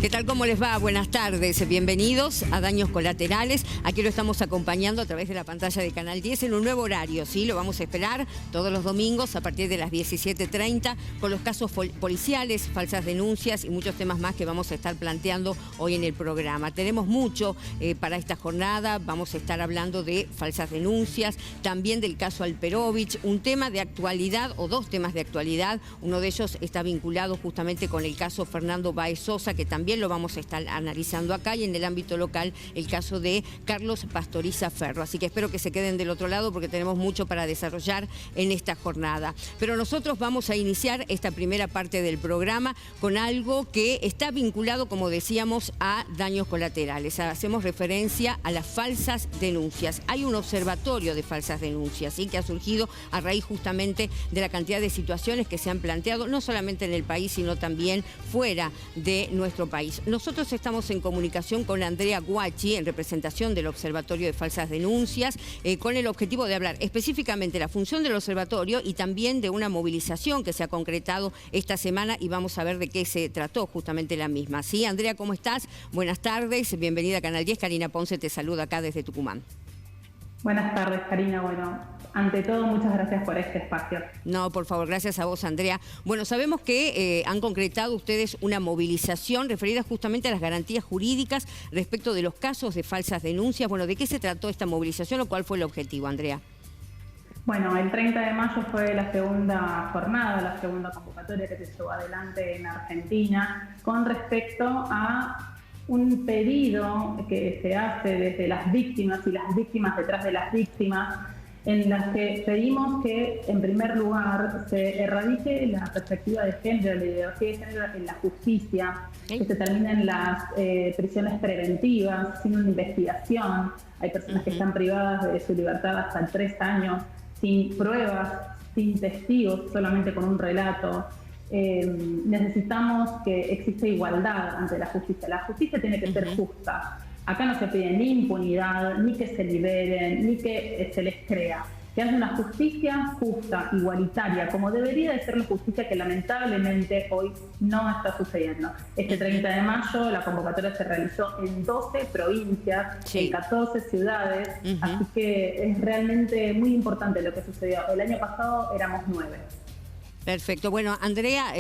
¿Qué tal? ¿Cómo les va? Buenas tardes. Bienvenidos a Daños Colaterales. Aquí lo estamos acompañando a través de la pantalla de Canal 10 en un nuevo horario, ¿sí? Lo vamos a esperar todos los domingos a partir de las 17:30 con los casos policiales, falsas denuncias y muchos temas más que vamos a estar planteando hoy en el programa. Tenemos mucho para esta jornada. Vamos a estar hablando de falsas denuncias, también del caso Alperovich, un tema de actualidad o dos temas de actualidad. Uno de ellos está vinculado justamente con el caso Fernando Báez Sosa, que también lo vamos a estar analizando acá, y en el ámbito local el caso de Carlos Pastoriza Ferro. Así que espero que se queden del otro lado porque tenemos mucho para desarrollar en esta jornada. Pero nosotros vamos a iniciar esta primera parte del programa con algo que está vinculado, como decíamos, a daños colaterales. Hacemos referencia a las falsas denuncias. Hay un observatorio de falsas denuncias, ¿sí?, que ha surgido a raíz justamente de la cantidad de situaciones que se han planteado, no solamente en el país, sino también fuera de nuestro país. Nosotros estamos en comunicación con Andrea Guacci, en representación del Observatorio de Falsas Denuncias, con el objetivo de hablar específicamente de la función del observatorio y también de una movilización que se ha concretado esta semana, y vamos a ver de qué se trató justamente la misma. ¿Sí, Andrea, cómo estás? Buenas tardes, bienvenida a Canal 10. Karina Ponce te saluda acá desde Tucumán. Buenas tardes, Karina. Bueno, ante todo, muchas gracias por este espacio. No, por favor, gracias a vos, Andrea. Bueno, sabemos que han concretado ustedes una movilización referida justamente a las garantías jurídicas respecto de los casos de falsas denuncias. Bueno, ¿de qué se trató esta movilización o cuál fue el objetivo, Andrea? Bueno, el 30 de mayo fue la segunda jornada, la segunda convocatoria que se llevó adelante en Argentina con respecto a un pedido que se hace desde las víctimas y las víctimas detrás de las víctimas, en las que pedimos que, en primer lugar, se erradique la perspectiva de género, la ideología de género en la justicia, que se terminen las prisiones preventivas sin una investigación. Hay personas que están privadas de su libertad hasta 3 años, sin pruebas, sin testigos, solamente con un relato. Necesitamos que exista igualdad ante la justicia. La justicia tiene que ser justa. Acá no se pide ni impunidad, ni que se liberen, ni que se les crea. Que haya una justicia justa, igualitaria, como debería de ser la justicia, que lamentablemente hoy no está sucediendo. Este 30 de mayo la convocatoria se realizó en 12 provincias, en 14 ciudades, así que es realmente muy importante lo que sucedió. El año pasado éramos 9. Perfecto. Bueno, Andrea,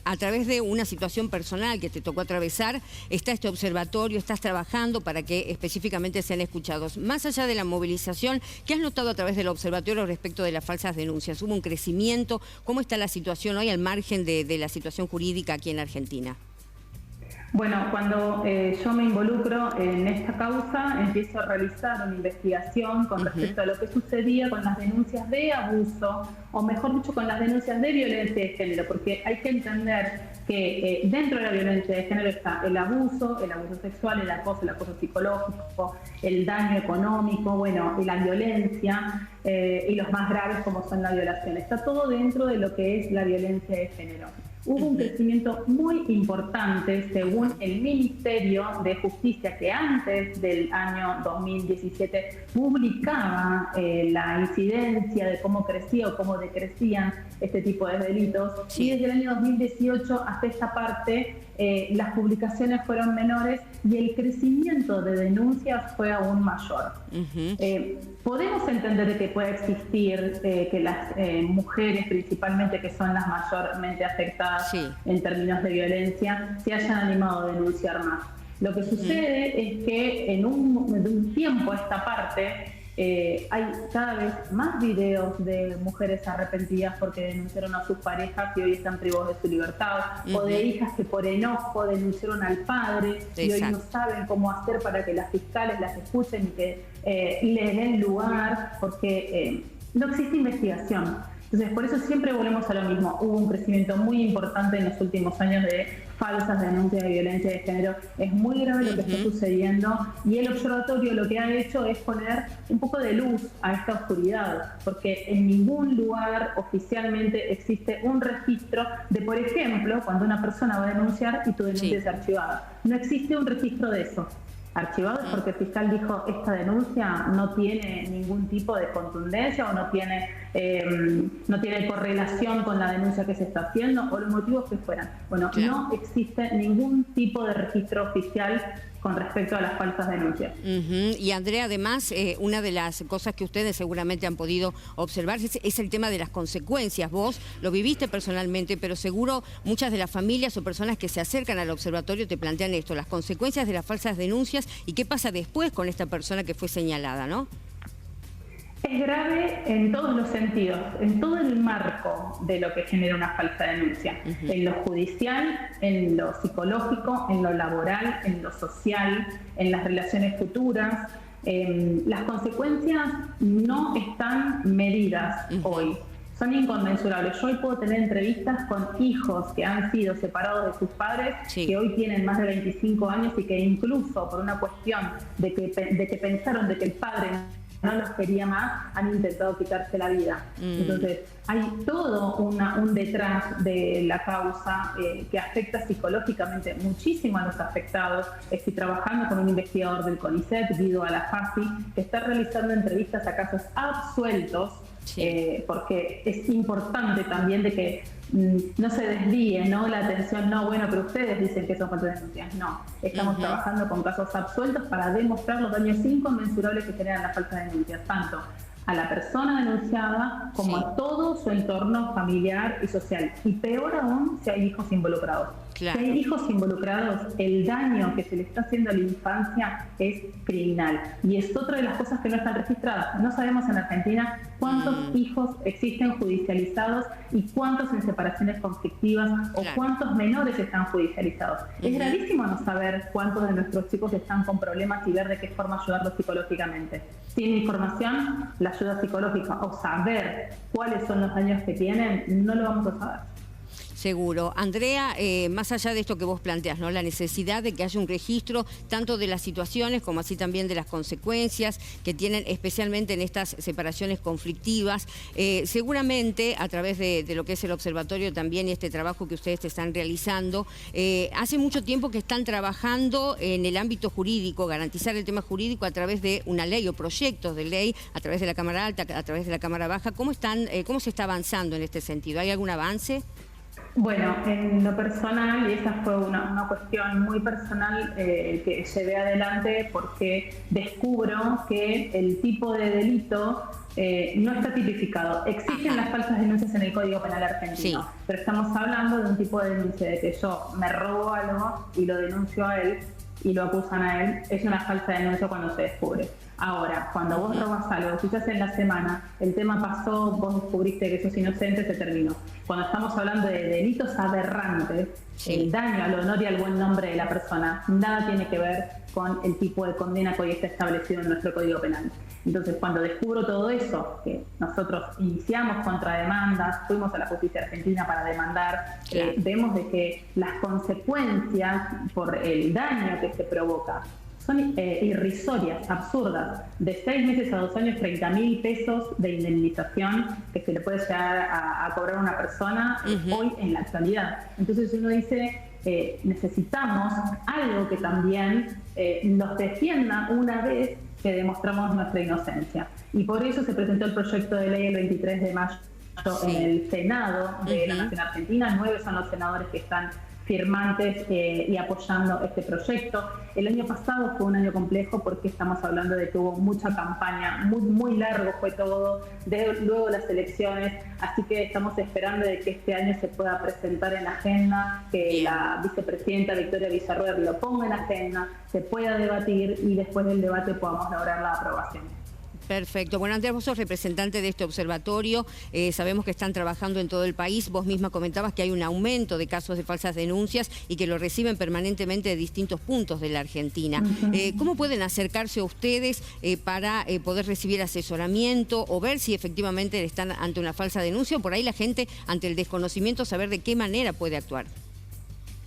a través de una situación personal que te tocó atravesar, está este observatorio, estás trabajando para que específicamente sean escuchados. Más allá de la movilización, ¿qué has notado a través del observatorio respecto de las falsas denuncias? ¿Hubo un crecimiento? ¿Cómo está la situación hoy al margen de la situación jurídica aquí en Argentina? Bueno, cuando yo me involucro en esta causa, empiezo a realizar una investigación con respecto a lo que sucedía con las denuncias de abuso, o mejor dicho, con las denuncias de violencia de género, porque hay que entender que dentro de la violencia de género está el abuso sexual, el acoso psicológico, el daño económico, bueno, y la violencia, y los más graves como son la violación. Está todo dentro de lo que es la violencia de género. Hubo un crecimiento muy importante según el Ministerio de Justicia, que antes del año 2017 publicaba la incidencia de cómo crecía o cómo decrecían este tipo de delitos. Y desde el año 2018 hasta esta parte las publicaciones fueron menores y el crecimiento de denuncias fue aún mayor. Podemos entender que puede existir que las mujeres, principalmente, que son las mayormente afectadas en términos de violencia, se hayan animado a denunciar más. Lo que sucede es que de un tiempo a esta parte hay cada vez más videos de mujeres arrepentidas porque denunciaron a sus parejas y hoy están privados de su libertad, o de hijas que por enojo denunciaron al padre y hoy no saben cómo hacer para que las fiscales las escuchen y que les den lugar, porque no existe investigación. Entonces, por eso siempre volvemos a lo mismo. Hubo un crecimiento muy importante en los últimos años de falsas denuncias de violencia de género. Es muy grave lo que está sucediendo, y el observatorio lo que ha hecho es poner un poco de luz a esta oscuridad, porque en ningún lugar oficialmente existe un registro de, por ejemplo, cuando una persona va a denunciar y tu denuncia es archivada. No existe un registro de eso. Archivado porque el fiscal dijo esta denuncia no tiene ningún tipo de contundencia o no tiene no tiene correlación con la denuncia que se está haciendo o los motivos que fueran. Bueno, claro. No existe ningún tipo de registro oficial con respecto a las falsas denuncias. Y Andrea, además, una de las cosas que ustedes seguramente han podido observar es el tema de las consecuencias. Vos lo viviste personalmente, pero seguro muchas de las familias o personas que se acercan al observatorio te plantean esto, las consecuencias de las falsas denuncias y qué pasa después con esta persona que fue señalada, ¿no? Es grave en todos los sentidos, en todo el marco de lo que genera una falsa denuncia, en lo judicial, en lo psicológico, en lo laboral, en lo social, en las relaciones futuras. Las consecuencias no están medidas hoy, son inconmensurables. Yo hoy puedo tener entrevistas con hijos que han sido separados de sus padres, que hoy tienen más de 25 años y que incluso por una cuestión de que pensaron de que el padre no los quería más, han intentado quitarse la vida. Entonces, hay todo un detrás de la causa que afecta psicológicamente muchísimo a los afectados. Estoy trabajando con un investigador del CONICET, Guido Alafasi, que está realizando entrevistas a casos absueltos, porque es importante también de que no se desvíe, ¿no?, la atención, pero ustedes dicen que son falsas denuncias. No, estamos trabajando con casos absueltos para demostrar los daños inconmensurables que generan las falsas denuncias, tanto a la persona denunciada como a todo su entorno familiar y social. Y peor aún si hay hijos involucrados. Claro. Si hay hijos involucrados, el daño que se le está haciendo a la infancia es criminal. Y es otra de las cosas que no están registradas. No sabemos en Argentina cuántos hijos existen judicializados y cuántos en separaciones conflictivas o cuántos menores están judicializados. Es gravísimo no saber cuántos de nuestros chicos están con problemas y ver de qué forma ayudarlos psicológicamente. Sin información, la ayuda psicológica o saber cuáles son los daños que tienen, no lo vamos a saber. Seguro. Andrea, más allá de esto que vos planteás, ¿no?, la necesidad de que haya un registro tanto de las situaciones como así también de las consecuencias que tienen especialmente en estas separaciones conflictivas, seguramente a través de lo que es el observatorio también y este trabajo que ustedes están realizando, hace mucho tiempo que están trabajando en el ámbito jurídico, garantizar el tema jurídico a través de una ley o proyectos de ley, a través de la Cámara Alta, a través de la Cámara Baja. ¿Cómo se está avanzando en este sentido? ¿Hay algún avance? Bueno, en lo personal, y esa fue una cuestión muy personal que llevé adelante porque descubro que el tipo de delito no está tipificado. Existen las falsas denuncias en el Código Penal argentino, pero estamos hablando de un tipo de denuncia de que yo me robo algo y lo denuncio a él y lo acusan a él. Es una falsa denuncia cuando se descubre. Ahora, cuando vos robas algo, quizás en la semana el tema pasó, vos descubriste que sos inocente, se terminó. Cuando estamos hablando de delitos aberrantes, el daño al honor y al buen nombre de la persona, nada tiene que ver con el tipo de condena que hoy está establecido en nuestro Código Penal. Entonces, cuando descubro todo eso, que nosotros iniciamos contrademandas, fuimos a la justicia argentina para demandar, vemos de que las consecuencias por el daño que se provoca son irrisorias, absurdas, de 6 meses a 2 años, 30.000 pesos de indemnización que se le puede llegar a cobrar a una persona hoy en la actualidad. Entonces uno dice, necesitamos algo que también nos defienda una vez que demostramos nuestra inocencia. Y por eso se presentó el proyecto de ley el 23 de mayo en el Senado de la Nación Argentina. 9 son los senadores que están firmantes y apoyando este proyecto. El año pasado fue un año complejo porque estamos hablando de que hubo mucha campaña, muy largo fue todo, luego las elecciones, así que estamos esperando de que este año se pueda presentar en la agenda, que la vicepresidenta Victoria Villarruel lo ponga en la agenda, se pueda debatir y después del debate podamos lograr la aprobación. Perfecto. Bueno, Andrea, vos sos representante de este observatorio, sabemos que están trabajando en todo el país, vos misma comentabas que hay un aumento de casos de falsas denuncias y que lo reciben permanentemente de distintos puntos de la Argentina. ¿Cómo pueden acercarse a ustedes para poder recibir asesoramiento o ver si efectivamente están ante una falsa denuncia o por ahí la gente ante el desconocimiento saber de qué manera puede actuar?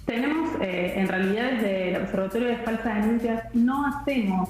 Tenemos, en realidad desde el Observatorio de Falsas Denuncias no hacemos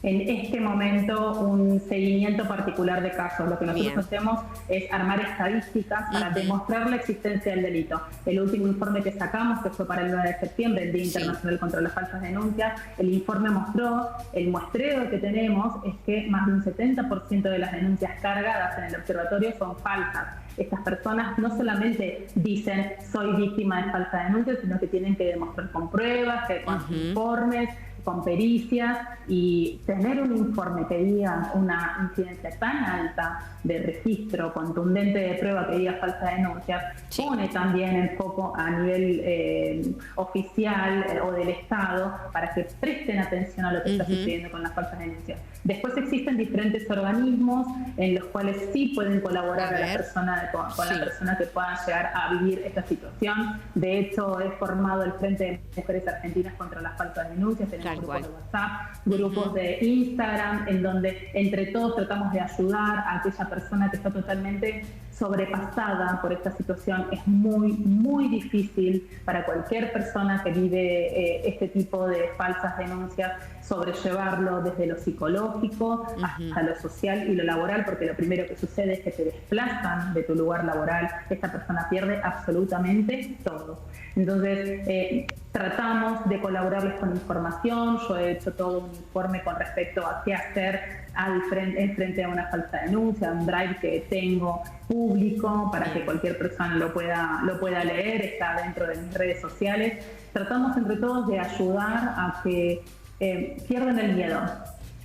en este momento un seguimiento particular de casos. Lo que nosotros hacemos es armar estadísticas para demostrar la existencia del delito. El último informe que sacamos, que fue para el 9 de septiembre, el Día Internacional contra las Falsas Denuncias, el informe mostró, el muestreo que tenemos es que más de un 70% de las denuncias cargadas en el observatorio son falsas. Estas personas no solamente dicen soy víctima de falsa denuncia, sino que tienen que demostrar con pruebas, con informes, con pericias, y tener un informe que diga una incidencia tan alta de registro contundente de prueba que diga falsa denuncia, pone también el foco a nivel oficial o del Estado para que presten atención a lo que está sucediendo con las falsas denuncias. Después existen diferentes organismos en los cuales sí pueden colaborar con la persona que pueda llegar a vivir esta situación. De hecho, he formado el Frente de Mujeres Argentinas contra las Falsas Denuncias, tenemos grupos de WhatsApp, grupos de Instagram, en donde entre todos tratamos de ayudar a aquella persona que está totalmente sobrepasada por esta situación. Es muy, muy difícil para cualquier persona que vive este tipo de falsas denuncias sobrellevarlo desde lo psicológico hasta lo social y lo laboral, porque lo primero que sucede es que te desplazan de tu lugar laboral, esta persona pierde absolutamente todo. Entonces, tratamos de colaborarles con información. Yo he hecho todo un informe con respecto a qué hacer en frente a una falsa denuncia, un drive que tengo público para que cualquier persona lo pueda leer, está dentro de mis redes sociales. Tratamos entre todos de ayudar a que pierdan el miedo.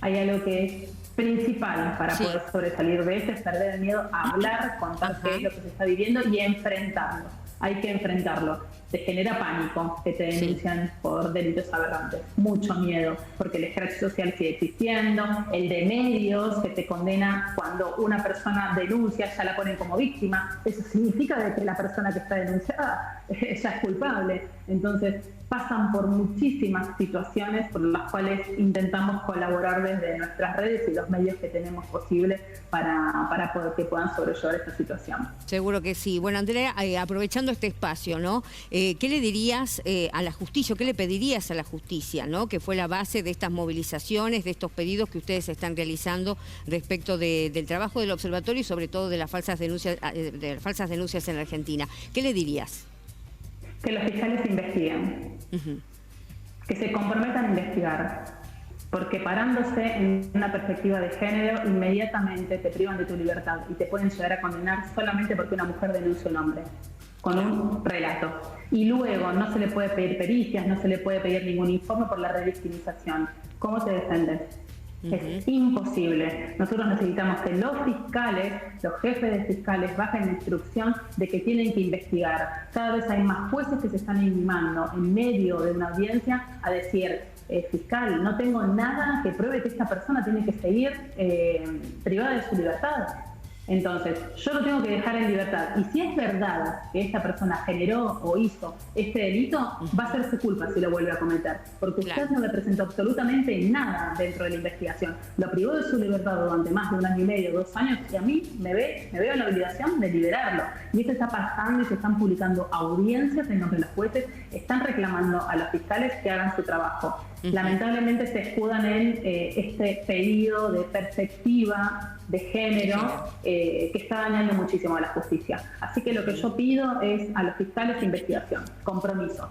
Hay algo que es principal para poder sobresalir de esto, es perder el miedo a hablar, contar qué es lo que se está viviendo y enfrentarlo. Hay que enfrentarlo. Te genera pánico que te denuncian por delitos aberrantes, mucho miedo, porque el escrache social sigue existiendo, el de medios que te condena cuando una persona denuncia, ya la ponen como víctima. Eso significa de que la persona que está denunciada ya es culpable. Entonces pasan por muchísimas situaciones por las cuales intentamos colaborar desde nuestras redes y los medios que tenemos posibles para poder que puedan sobrellevar esta situación. Seguro que sí. Bueno, Andrea, aprovechando este espacio, ¿no? ¿Qué le dirías a la justicia, qué le pedirías a la justicia, ¿no? Que fue la base de estas movilizaciones, de estos pedidos que ustedes están realizando respecto del trabajo del observatorio y sobre todo de las falsas denuncias en la Argentina. ¿Qué le dirías? Que los fiscales investiguen, que se comprometan a investigar, porque parándose en una perspectiva de género, inmediatamente te privan de tu libertad y te pueden llegar a condenar solamente porque una mujer denuncia un hombre, con un relato. Y luego no se le puede pedir pericias, no se le puede pedir ningún informe por la revictimización. ¿Cómo te defendes? Es imposible. Nosotros necesitamos que los fiscales, los jefes de fiscales, bajen la instrucción de que tienen que investigar. Cada vez hay más jueces que se están animando en medio de una audiencia a decir: fiscal, no tengo nada que pruebe que esta persona tiene que seguir privada de su libertad. Entonces, yo lo tengo que dejar en libertad. Y si es verdad que esta persona generó o hizo este delito, va a ser su culpa si lo vuelve a cometer. Porque usted no le presentó absolutamente nada dentro de la investigación. Lo privó de su libertad durante más de 1 año y medio, 2 años, y a mí me veo en la obligación de liberarlo. Y esto está pasando y se están publicando audiencias en donde los jueces están reclamando a los fiscales que hagan su trabajo. Lamentablemente se escudan en este pedido de perspectiva de género que está dañando muchísimo a la justicia. Así que lo que yo pido es a los fiscales investigación, compromiso.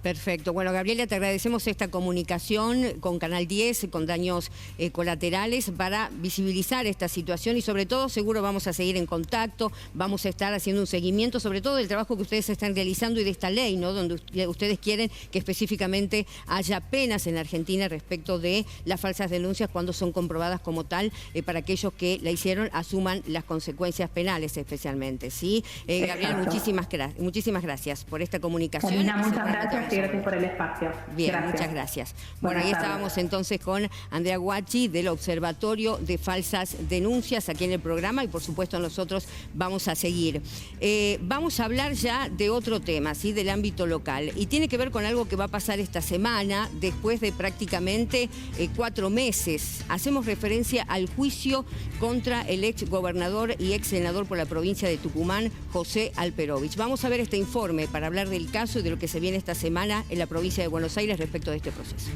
Perfecto. Bueno, Gabriela, te agradecemos esta comunicación con Canal 10, con Daños Colaterales, para visibilizar esta situación y sobre todo seguro vamos a seguir en contacto, vamos a estar haciendo un seguimiento sobre todo del trabajo que ustedes están realizando y de esta ley, ¿no? Donde ustedes quieren que específicamente haya penas en Argentina respecto de las falsas denuncias cuando son comprobadas como tal, para aquellos que la hicieron asuman las consecuencias penales especialmente, ¿sí? Gabriela, muchísimas gracias por esta comunicación. Muchas gracias. Gracias por el espacio. Bien, muchas gracias. Bueno, ahí estábamos entonces con Andrea Guacci del Observatorio de Falsas Denuncias aquí en el programa y por supuesto nosotros vamos a seguir. Vamos a hablar ya de otro tema, ¿sí? Del ámbito local y tiene que ver con algo que va a pasar esta semana después de prácticamente 4 meses. Hacemos referencia al juicio contra el ex gobernador y ex senador por la provincia de Tucumán, José Alperovich. Vamos a ver este informe para hablar del caso y de lo que se viene esta semana en la provincia de Buenos Aires respecto de este proceso.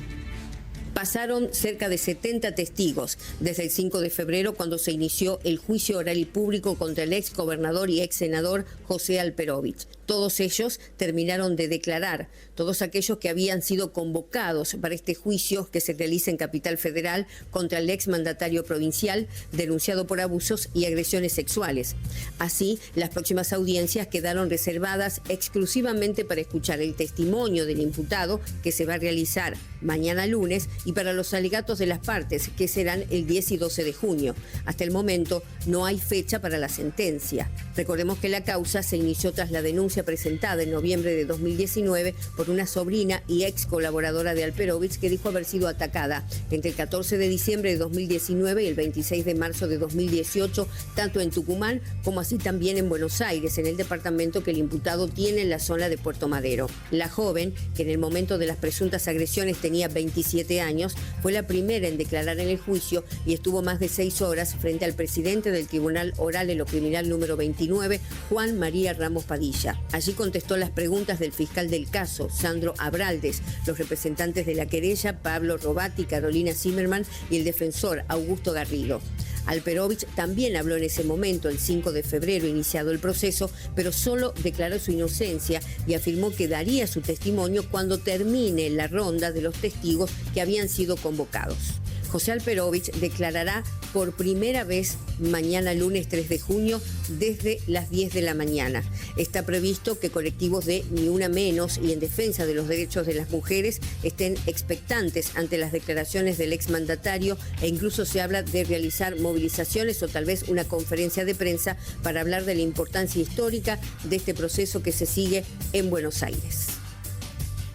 Pasaron cerca de 70 testigos desde el 5 de febrero, cuando se inició el juicio oral y público contra el ex gobernador y ex senador José Alperovich. Todos ellos terminaron de declarar, todos aquellos que habían sido convocados para este juicio que se realiza en Capital Federal contra el ex mandatario provincial denunciado por abusos y agresiones sexuales. Así, las próximas audiencias quedaron reservadas exclusivamente para escuchar el testimonio del imputado, que se va a realizar mañana lunes, y para los alegatos de las partes, que serán el 10 y 12 de junio. Hasta el momento no hay fecha para la sentencia. Recordemos que la causa se inició tras la denuncia presentada en noviembre de 2019 por una sobrina y ex colaboradora de Alperovich, que dijo haber sido atacada entre el 14 de diciembre de 2019 y el 26 de marzo de 2018, tanto en Tucumán como así también en Buenos Aires, en el departamento que el imputado tiene en la zona de Puerto Madero. La joven, que en el momento de las presuntas agresiones tenía 27 años, fue la primera en declarar en el juicio y estuvo más de 6 horas frente al presidente del Tribunal Oral en lo Criminal número 29, Juan María Ramos Padilla. Allí contestó las preguntas del fiscal del caso, Sandro Abraldes, los representantes de la querella, Pablo Robati, Carolina Zimmerman, y el defensor, Augusto Garrido. Alperovich también habló en ese momento, el 5 de febrero, iniciado el proceso, pero solo declaró su inocencia y afirmó que daría su testimonio cuando termine la ronda de los testigos que habían sido convocados. José Alperovich declarará por primera vez mañana lunes 3 de junio desde las 10 de la mañana. Está previsto que colectivos de Ni Una Menos y en defensa de los derechos de las mujeres estén expectantes ante las declaraciones del exmandatario, e incluso se habla de realizar movilizaciones o tal vez una conferencia de prensa para hablar de la importancia histórica de este proceso que se sigue en Buenos Aires.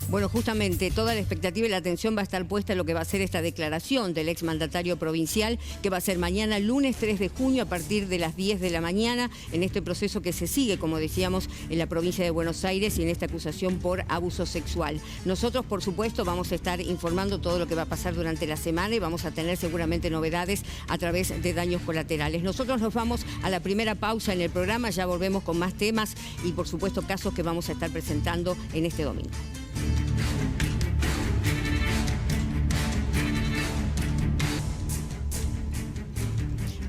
Bueno, justamente toda la expectativa y la atención va a estar puesta en lo que va a ser esta declaración del exmandatario provincial, que va a ser mañana lunes 3 de junio a partir de las 10 de la mañana, en este proceso que se sigue, como decíamos, en la provincia de Buenos Aires y en esta acusación por abuso sexual. Nosotros, por supuesto, vamos a estar informando todo lo que va a pasar durante la semana y vamos a tener seguramente novedades a través de Daños Colaterales. Nosotros nos vamos a la primera pausa en el programa, ya volvemos con más temas y, por supuesto, casos que vamos a estar presentando en este domingo.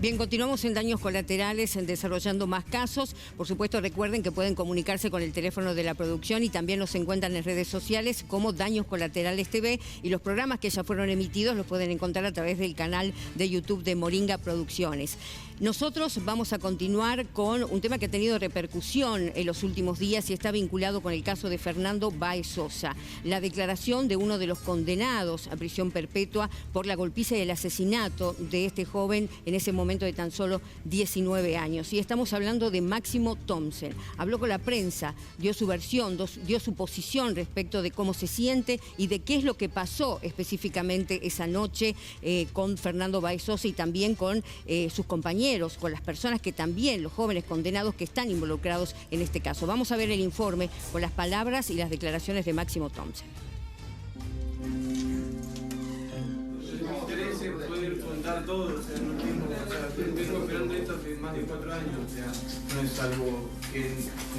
Bien, continuamos en Daños Colaterales, desarrollando más casos. Por supuesto, recuerden que pueden comunicarse con el teléfono de la producción y también nos encuentran en redes sociales como Daños Colaterales TV, y los programas que ya fueron emitidos los pueden encontrar a través del canal de YouTube de Moringa Producciones. Nosotros vamos a continuar con un tema que ha tenido repercusión en los últimos días y está vinculado con el caso de Fernando Báez Sosa. La declaración de uno de los condenados a prisión perpetua por la golpiza y el asesinato de este joven en ese momento de tan solo 19 años. Y estamos hablando de Máximo Thompson. Habló con la prensa, dio su versión, dio su posición respecto de cómo se siente y de qué es lo que pasó específicamente esa noche con Fernando Báez Sosa y también con sus compañeros, con las personas que también, los jóvenes condenados que están involucrados en este caso. Vamos a ver el informe con las palabras y las declaraciones de Máximo Thompson. Me interesa poder contar todo, o sea, no tengo, vengo esperando esto hace más de 4 años, o sea, no es algo que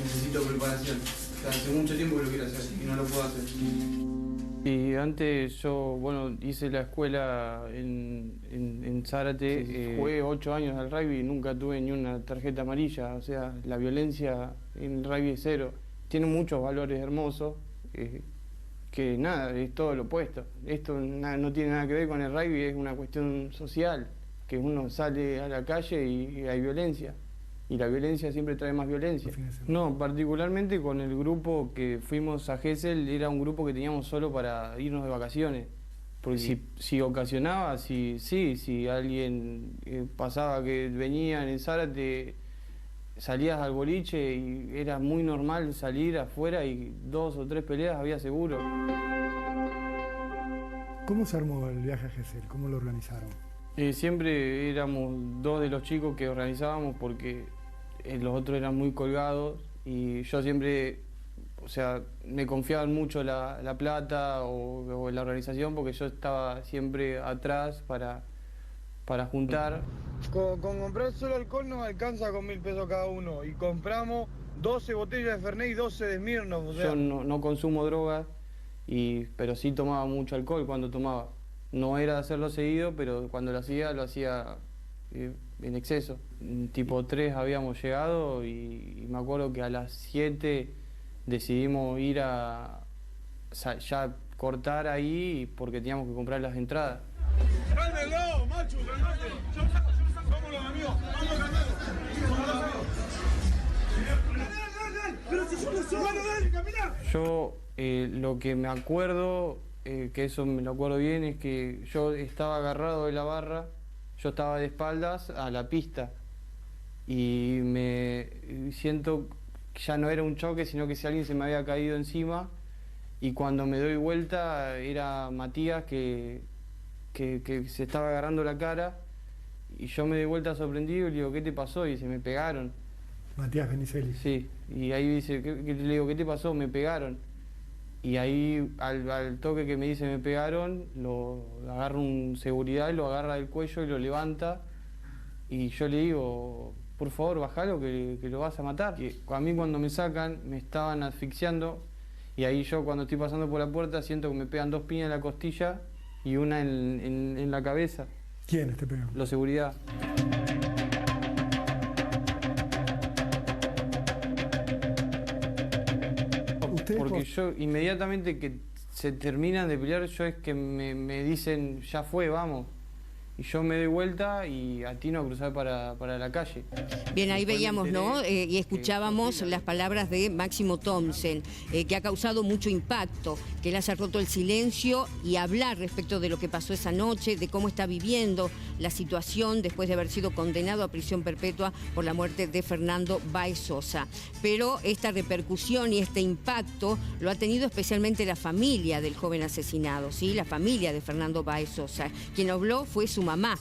necesito preparación. O sea, hace mucho tiempo que lo quiero hacer y no lo puedo hacer. Y antes yo, bueno, hice la escuela en Zárate, jugué 8 años al rugby y nunca tuve ni una tarjeta amarilla, o sea, la violencia en el rugby es cero. Tiene muchos valores hermosos, que nada, es todo lo opuesto. Esto no tiene nada que ver con el rugby, es una cuestión social, que uno sale a la calle y hay violencia. Y la violencia siempre trae más violencia. No, particularmente con el grupo que fuimos a Gesell, era un grupo que teníamos solo para irnos de vacaciones. Porque si ocasionaba, si alguien pasaba que venían en Zárate, salías al boliche y era muy normal salir afuera y 2 o 3 peleas había seguro. ¿Cómo se armó el viaje a Gesell? ¿Cómo lo organizaron? Siempre éramos 2 de los chicos que organizábamos porque los otros eran muy colgados y yo siempre, o sea, me confiaban mucho la plata o la organización porque yo estaba siempre atrás para juntar. Con comprar solo alcohol nos alcanza con 1.000 pesos cada uno y compramos 12 botellas de Fernet y 12 de Smirnoff. O sea. Yo no consumo drogas, pero sí tomaba mucho alcohol cuando tomaba. No era de hacerlo seguido, pero cuando lo hacía en exceso. Tipo 3 habíamos llegado y me acuerdo que a las 7 decidimos ir ya cortar ahí porque teníamos que comprar las entradas. ¡Cálmelo, macho! ¡Vamos los amigos! ¡Vamos, ¡Pero si yo no soy! ¡Dale, camina! Yo lo que me acuerdo, que eso me lo acuerdo bien, es que yo estaba agarrado de la barra, yo estaba de espaldas a la pista y me siento que ya no era un choque, sino que si alguien se me había caído encima, y cuando me doy vuelta era Matías que se estaba agarrando la cara, y yo me doy vuelta sorprendido y le digo, ¿qué te pasó? Y dice, me pegaron. Matías Benicelli. Sí, y ahí dice, le digo, ¿qué te pasó? Me pegaron. Y ahí, al toque que me dice me pegaron, lo agarra un seguridad, lo agarra del cuello y lo levanta. Y yo le digo, por favor, bajalo que lo vas a matar. Y a mí cuando me sacan, me estaban asfixiando. Y ahí yo cuando estoy pasando por la puerta siento que me pegan 2 piñas en la costilla y una en la cabeza. ¿Quiénes te pegan? Los seguridad. Porque yo inmediatamente que se terminan de pelear, yo es que me dicen, ya fue, vamos. Y yo me doy vuelta y atino a cruzar para la calle. Bien, ahí veíamos, ¿no? Y escuchábamos las palabras de Máximo Thomsen, que ha causado mucho impacto, que él haya roto el silencio y hablar respecto de lo que pasó esa noche, de cómo está viviendo la situación después de haber sido condenado a prisión perpetua por la muerte de Fernando Báez Sosa. Pero esta repercusión y este impacto lo ha tenido especialmente la familia del joven asesinado, ¿sí? La familia de Fernando Báez Sosa. Quien habló fue su mamá,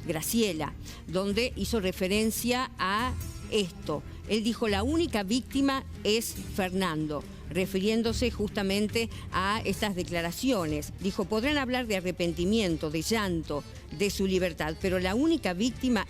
Graciela, donde hizo referencia a esto. Él dijo, la única víctima es Fernando, refiriéndose justamente a estas declaraciones. Dijo, podrán hablar de arrepentimiento, de llanto, de su libertad, pero la única víctima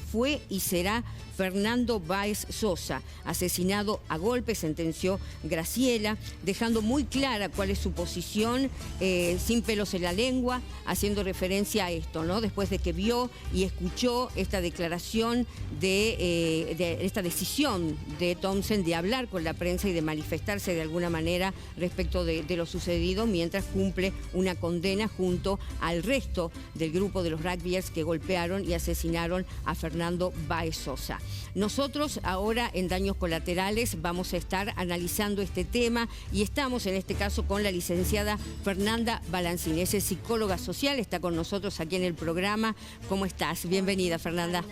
fue y será Fernando Báez Sosa, asesinado a golpes, sentenció Graciela, dejando muy clara cuál es su posición, sin pelos en la lengua, haciendo referencia a esto, ¿no? Después de que vio y escuchó esta declaración de esta decisión de Thomsen de hablar con la prensa y de manifestarse de alguna manera respecto de lo sucedido, mientras cumple una condena junto al resto del grupo de los rugbyers que golpearon y asesinaron a Fernando Báez Sosa. Nosotros ahora en Daños Colaterales vamos a estar analizando este tema y estamos en este caso con la licenciada Fernanda Balancini, es psicóloga social, está con nosotros aquí en el programa. ¿Cómo estás? Bienvenida, Fernanda.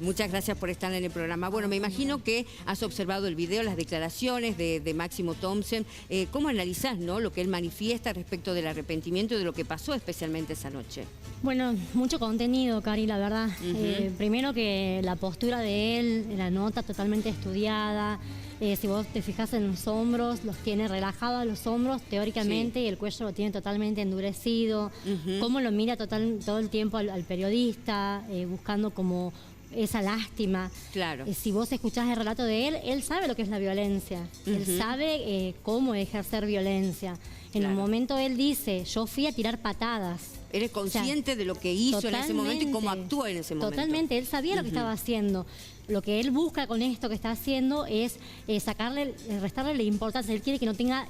Muchas gracias por estar en el programa. Bueno, me imagino que has observado el video, las declaraciones de Máximo Thomsen. ¿Cómo analizás, ¿no?, lo que él manifiesta respecto del arrepentimiento y de lo que pasó especialmente esa noche? Bueno, mucho contenido, Cari, la verdad. Primero que la postura de él, la nota totalmente estudiada. Si vos te fijas en los hombros, los tiene relajados los hombros teóricamente, sí, y el cuello lo tiene totalmente endurecido. Cómo lo mira todo el tiempo al periodista, buscando como esa lástima. Claro. Si vos escuchás el relato de él, él sabe lo que es la violencia. Él sabe cómo ejercer violencia. En un momento él dice, yo fui a tirar patadas. Él es consciente de lo que hizo en ese momento y cómo actuó en ese momento. Totalmente, él sabía lo que estaba haciendo. Lo que él busca con esto que está haciendo es restarle la importancia. Él quiere que no tenga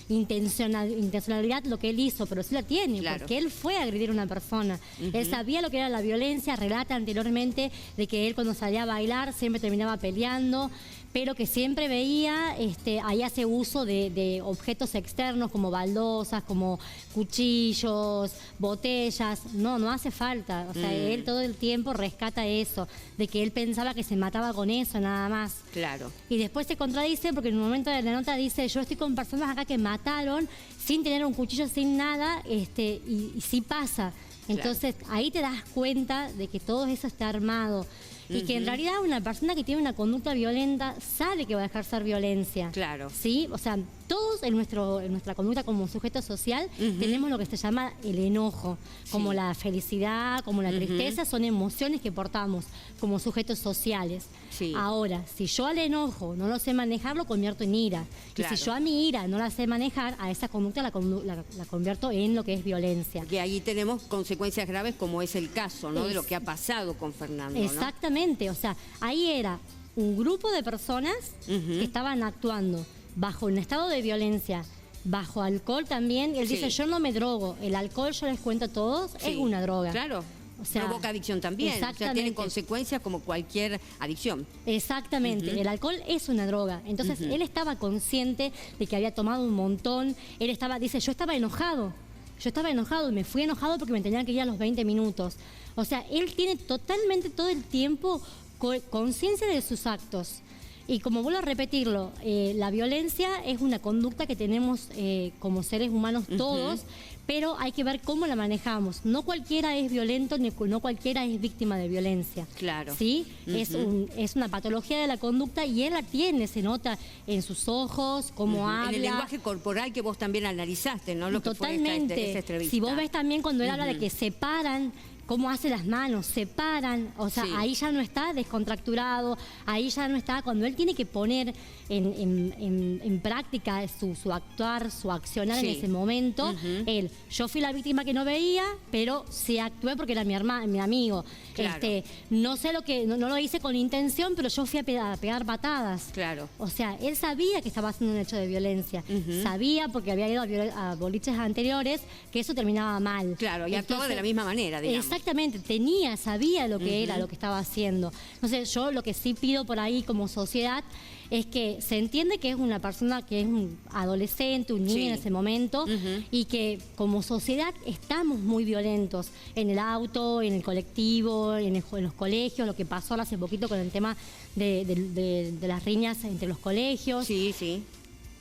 intencionalidad lo que él hizo, pero sí la tiene, claro, porque él fue a agredir a una persona. Él sabía lo que era la violencia, relata anteriormente de que él cuando salía a bailar siempre terminaba peleando, pero que siempre veía, ahí hace uso de objetos externos como baldosas, como cuchillos, botellas. No hace falta. O sea, él todo el tiempo rescata eso, de que él pensaba que se mataba con eso, nada más. Claro. Y después se contradice porque en un momento de la nota dice, yo estoy con personas acá que mataron sin tener un cuchillo, sin nada, y sí pasa. Entonces, ahí te das cuenta de que todo eso está armado. Y que en realidad una persona que tiene una conducta violenta sabe que va a ejercer violencia. Claro. ¿Sí? O sea, Todos en nuestra conducta como sujeto social tenemos lo que se llama el enojo, como la felicidad, como la tristeza, son emociones que portamos como sujetos sociales. Sí. Ahora, si yo al enojo no lo sé manejar, lo convierto en ira. Claro. Y si yo a mi ira no la sé manejar, a esa conducta la convierto en lo que es violencia. Que ahí tenemos consecuencias graves como es el caso, ¿no? De lo que ha pasado con Fernando, ¿no? Exactamente, o sea, ahí era un grupo de personas que estaban actuando bajo un estado de violencia, bajo alcohol también. Él dice, yo no me drogo, el alcohol, yo les cuento a todos, es una droga. Claro. O sea, provoca adicción también, o sea, tiene consecuencias como cualquier adicción. Exactamente, el alcohol es una droga. Entonces él estaba consciente de que había tomado un montón. Él dice, yo estaba enojado y me fui enojado porque me tenían que ir a los 20 minutos. O sea, él tiene totalmente todo el tiempo conciencia de sus actos. Y como vuelvo a repetirlo, la violencia es una conducta que tenemos como seres humanos todos, pero hay que ver cómo la manejamos. No cualquiera es violento, ni no cualquiera es víctima de violencia. Claro. ¿Sí? Es una patología de la conducta y él la tiene, se nota en sus ojos, cómo habla. En el lenguaje corporal que vos también analizaste, ¿no? Lo Totalmente. Que fue esta entrevista. Si vos ves también cuando él habla de que separan, cómo hace las manos, se paran, o sea, ahí ya no está descontracturado, ahí ya no está, cuando él tiene que poner en práctica su actuar, su accionar en ese momento, yo fui la víctima que no veía, pero sí actué porque era mi amigo. Claro. No sé no lo hice con intención, pero yo fui a pegar patadas. Claro. O sea, él sabía que estaba haciendo un hecho de violencia, sabía porque había ido a boliches anteriores que eso terminaba mal. Claro, y actuaba de la misma manera, digamos. Exactamente, sabía lo que era, lo que estaba haciendo. Entonces yo lo que sí pido por ahí como sociedad es que se entiende que es una persona que es un adolescente, un niño en ese momento, y que como sociedad estamos muy violentos en el auto, en el colectivo, en los colegios, lo que pasó hace poquito con el tema de las riñas entre los colegios. Sí, sí.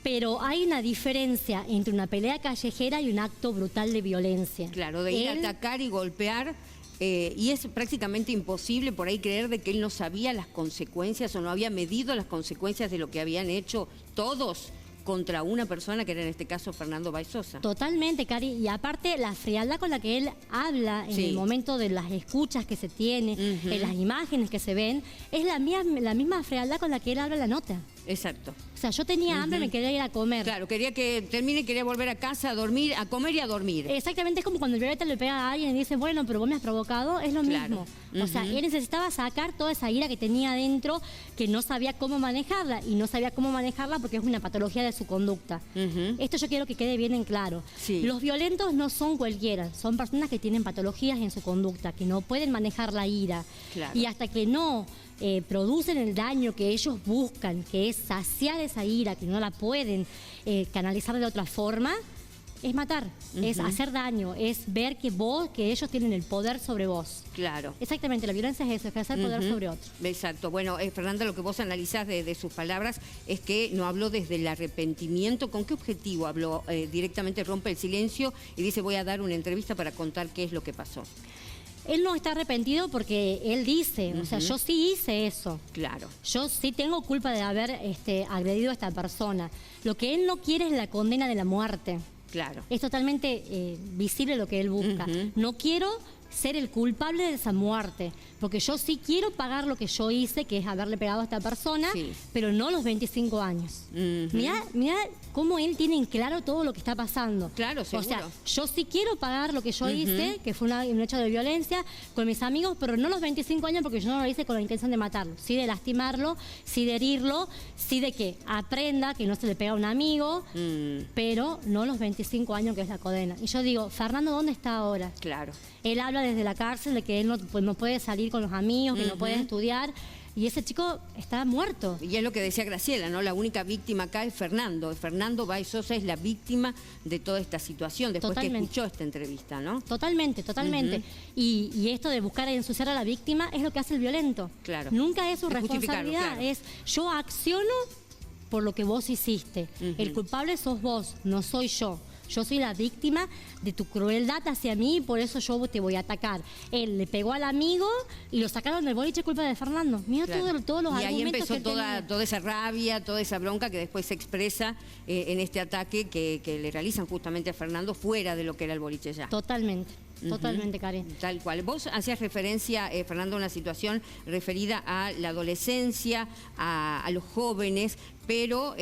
Pero hay una diferencia entre una pelea callejera y un acto brutal de violencia. Claro, de ir a atacar y golpear. Y es prácticamente imposible por ahí creer de que él no sabía las consecuencias o no había medido las consecuencias de lo que habían hecho todos contra una persona que era en este caso Fernando Baizosa. Totalmente, Cari, y aparte la frialdad con la que él habla en el momento de las escuchas que se tiene, en las imágenes que se ven, es la misma frialdad con la que él habla en la nota. Exacto. O sea, yo tenía hambre, me quería ir a comer. Claro, quería que termine, quería volver a casa a dormir, a comer y a dormir. Exactamente, es como cuando Violeta le pega a alguien y dice, bueno, pero vos me has provocado, es lo mismo. O sea, él necesitaba sacar toda esa ira que tenía adentro, que no sabía cómo manejarla, y no sabía cómo manejarla porque es una patología de su conducta. Esto yo quiero que quede bien en claro. Los violentos no son cualquiera, son personas que tienen patologías en su conducta, que no pueden manejar la ira. Y hasta que no producen el daño que ellos buscan, que es saciar esa ira, que no la pueden canalizar de otra forma, es matar, es hacer daño, es ver que ellos tienen el poder sobre vos. Claro. Exactamente, la violencia es eso, es ejercer poder sobre otro. Exacto. Bueno, Fernanda, lo que vos analizás de sus palabras es que no habló desde el arrepentimiento. ¿Con qué objetivo habló? Directamente rompe el silencio y dice, voy a dar una entrevista para contar qué es lo que pasó. Él no está arrepentido porque él dice, o sea, yo sí hice eso. Claro. Yo sí tengo culpa de haber agredido a esta persona. Lo que él no quiere es la condena de la muerte. Claro. Es totalmente visible lo que él busca. No quiero ser el culpable de esa muerte, porque yo sí quiero pagar lo que yo hice, que es haberle pegado a esta persona, pero no los 25 años. Mirá cómo él tiene en claro todo lo que está pasando. Claro, seguro. O sea, yo sí quiero pagar lo que yo hice, que fue un hecho de violencia con mis amigos, pero no los 25 años porque yo no lo hice con la intención de matarlo. Sí de lastimarlo, sí de herirlo, sí de que aprenda que no se le pega a un amigo, pero no los 25 años que es la condena. Y yo digo, Fernando, ¿dónde está ahora? Claro. Él habla desde la cárcel de que él no puede salir con los amigos, que no puede estudiar, y ese chico está muerto. Y es lo que decía Graciela, ¿no? La única víctima acá es Fernando. Fernando Baizosa es la víctima de toda esta situación, después que escuchó esta entrevista, ¿no? Totalmente, totalmente. Y esto de buscar ensuciar a la víctima es lo que hace el violento. Claro. Nunca es su responsabilidad, es yo acciono por lo que vos hiciste. El culpable sos vos, no soy yo. yo soy la víctima de tu crueldad hacia mí y por eso yo te voy a atacar. Él le pegó al amigo y lo sacaron del boliche culpa de Fernando. Mira todos los argumentos. Y ahí empezó que toda esa rabia, toda esa bronca que después se expresa en este ataque que le realizan justamente a Fernando fuera de lo que era el boliche ya. Totalmente. Totalmente, Karen. Tal cual. Vos hacías referencia, Fernando, a una situación referida a la adolescencia, a los jóvenes, pero